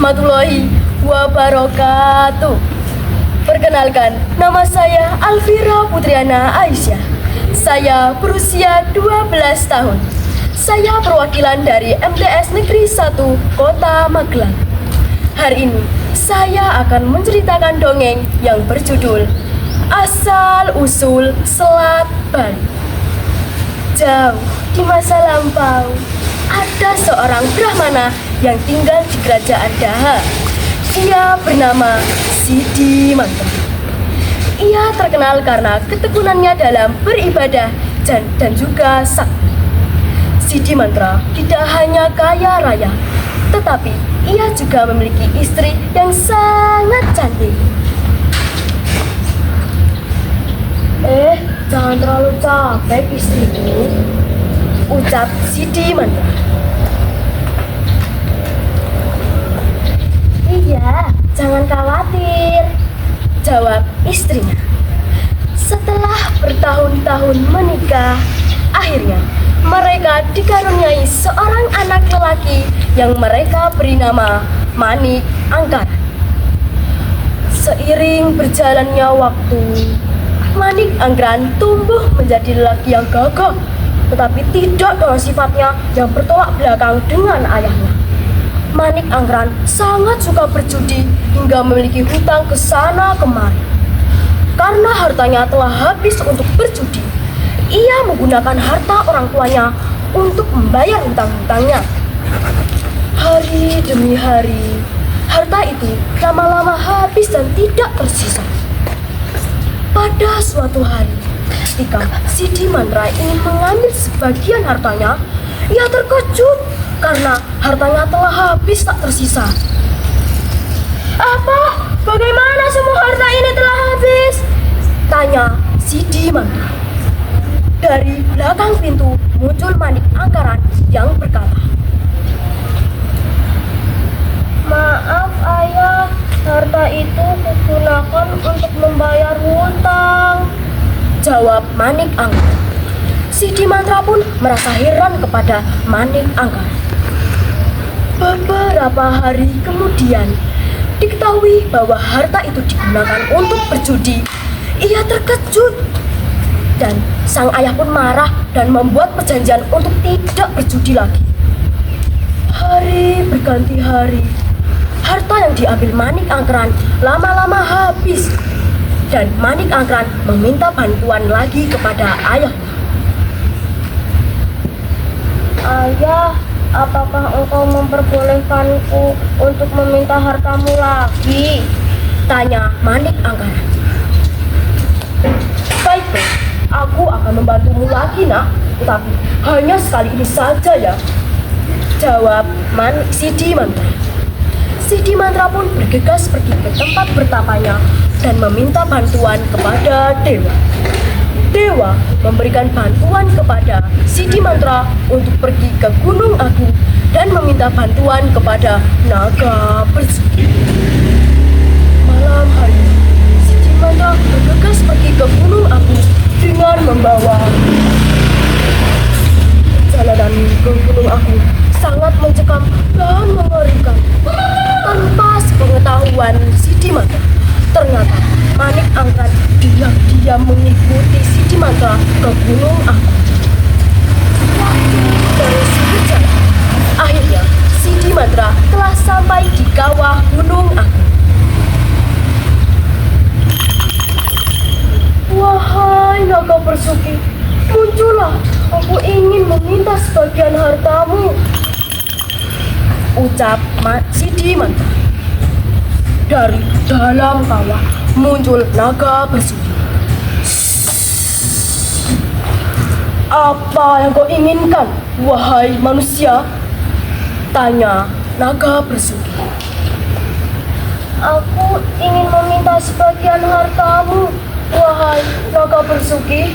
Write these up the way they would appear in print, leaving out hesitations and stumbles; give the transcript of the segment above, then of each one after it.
warahmatullahi wabarakatuh. Perkenalkan, nama saya Alvira Putriana Aisyah. Saya berusia 12 tahun. Saya perwakilan dari MTS Negeri 1 Kota Magelang. Hari ini saya akan menceritakan dongeng yang berjudul Asal Usul Selat Bali. Jauh di masa lampau, ada seorang Brahmana yang tinggal di kerajaan Daha. Dia bernama Sidi Mantra. Ia terkenal karena ketekunannya dalam beribadah dan juga sakti. Sidi Mantra tidak hanya kaya raya, tetapi ia juga memiliki istri yang sangat cantik. Jangan terlalu capek istriku, ucap Sidi Mantra. Iya, jangan khawatir, jawab istrinya. Setelah bertahun-tahun menikah, akhirnya mereka dikaruniai seorang anak lelaki yang mereka beri nama Manik Angkara. Seiring berjalannya waktu, Manik Anggaran tumbuh menjadi lelaki yang gagah, tetapi tidak dengan sifatnya yang bertolak belakang dengan ayahnya. Manik Anggaran sangat suka berjudi hingga memiliki hutang ke sana kemari. Karena hartanya telah habis untuk berjudi, ia menggunakan harta orang tuanya untuk membayar hutang-hutangnya. Hari demi hari, harta itu lama-lama habis dan tidak tersisa. Pada suatu hari, ketika Sidi Mantra ingin mengambil sebagian hartanya, ia terkejut karena hartanya telah habis tak tersisa. Apa? Bagaimana semua harta ini telah habis? Tanya Sidi Mantra. Dari belakang pintu muncul Manik Anggaran yang berkata, "Maaf ayah, harta itu kugunakan untuk membayar hutang," jawab Manik Anggaran. Sidi Mantra pun merasa heran kepada Manik Anggaran. Beberapa hari kemudian, diketahui bahwa harta itu digunakan untuk berjudi. Ia terkejut dan sang ayah pun marah dan membuat perjanjian untuk tidak berjudi lagi. Hari berganti hari, harta yang diambil Manik Anggaran lama-lama habis dan Manik Anggaran meminta bantuan lagi kepada ayahnya. "Ayah, apakah engkau memperbolehkanku untuk meminta hartamu lagi?" tanya Manik Anggaran. "Baiklah, aku akan membantumu lagi nak, tetapi hanya sekali ini saja ya," jawab Sidi Mantra. Sidi Mantra pun bergegas pergi ke tempat bertapanya dan meminta bantuan kepada Dewa. Dewa memberikan bantuan kepada Sidi Mantra untuk pergi ke Gunung Agung dan meminta bantuan kepada naga bersuki. Malam hari, Sidi Mantra bergegas pergi ke Gunung Agung dengan membawa jalanan ke Gunung Agung sangat mencekam dan mengerikan. Tanpa sepengetahuan Sidi Mantra, ternyata Manik Anggaran diam-diam mengikuti Sidi Mantra ke Gunung Agung. Waktu terus berjalan. Akhirnya Sidi Mantra telah sampai di kawah Gunung Agung. "Wahai naga bersuki, muncullah, aku ingin meminta sebagian hartamu," ucap Sidi Mantra. Dari dalam kawah muncul naga bersuki. "Apa yang kau inginkan, wahai manusia?" tanya naga bersuki. "Aku ingin meminta sebagian hartamu, wahai naga bersuki,"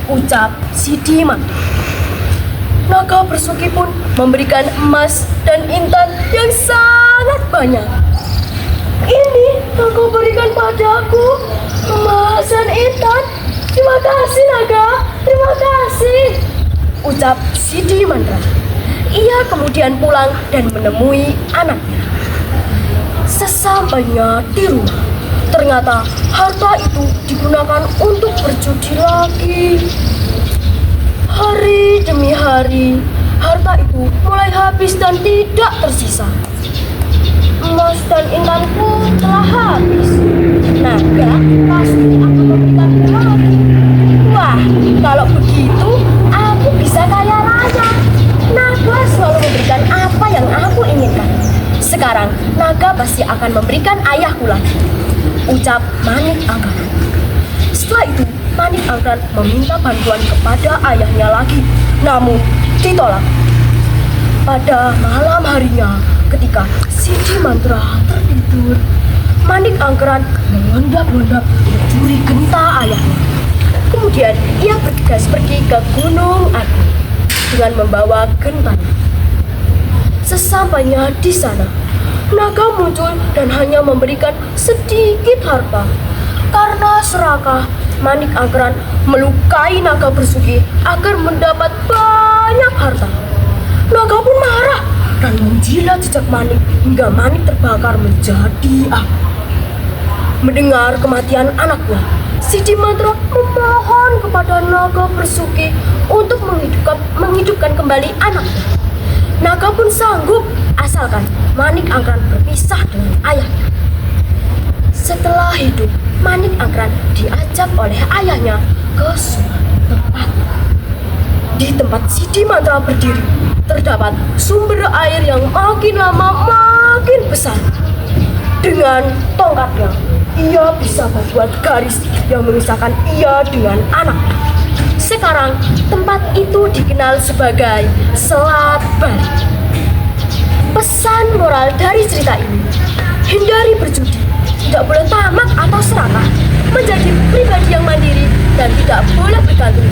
ucap Sidi Mantra. Naga bersuki pun memberikan emas dan intan yang sangat banyak. "Ini yang kau berikan padaku, emas dan intan. Terima kasih naga, terima kasih," ucap Sidi Mantra. Ia kemudian pulang dan menemui anaknya. Sesampainya di rumah, ternyata harta itu digunakan untuk berjudi lagi. Hari demi hari, harta itu mulai habis dan tidak tersisa. Emas dan intanku telah habis. Naga pasti akan memberikanku lagi. Wah, kalau begitu aku bisa kaya raya. Naga selalu memberikan apa yang aku inginkan. Sekarang naga pasti akan memberikan ayahku lagi, ucap Manik Anggaran. Setelah itu Manik Anggaran meminta bantuan kepada ayahnya lagi, namun ditolak. Pada malam harinya, ketika Sidi Mantra tertidur, Manik Anggaran mengendap-endap mencuri genta ayahnya. Kemudian ia bergegas pergi ke Gunung Agung dengan membawa gentanya. Sesampainya di sana, naga muncul dan hanya memberikan sedikit harta. Karena serakah, Manik Anggaran melukai naga Bersugi agar mendapat banyak harta. Naga pun marah dan menjilat jejak Manik hingga Manik terbakar menjadi api. Mendengar kematian anaknya, Sidi Mantra memohon kepada naga Bersugi untuk menghidupkan kembali anaknya. Naga pun sanggup asalkan Manik Anggaran berpisah dengan ayahnya. Setelah hidup, Manik Anggaran diajak oleh ayahnya ke suatu tempat. Di tempat Sidi Mantra berdiri, terdapat sumber air yang makin lama makin besar. Dengan tongkatnya, ia bisa membuat garis yang memisahkan ia dengan anaknya. Sekarang, tempat itu dikenal sebagai Selat Bali. Pesan moral dari cerita ini, hindari berjudi, tidak boleh tamak atau serakah, menjadi pribadi yang mandiri, dan tidak boleh bergantung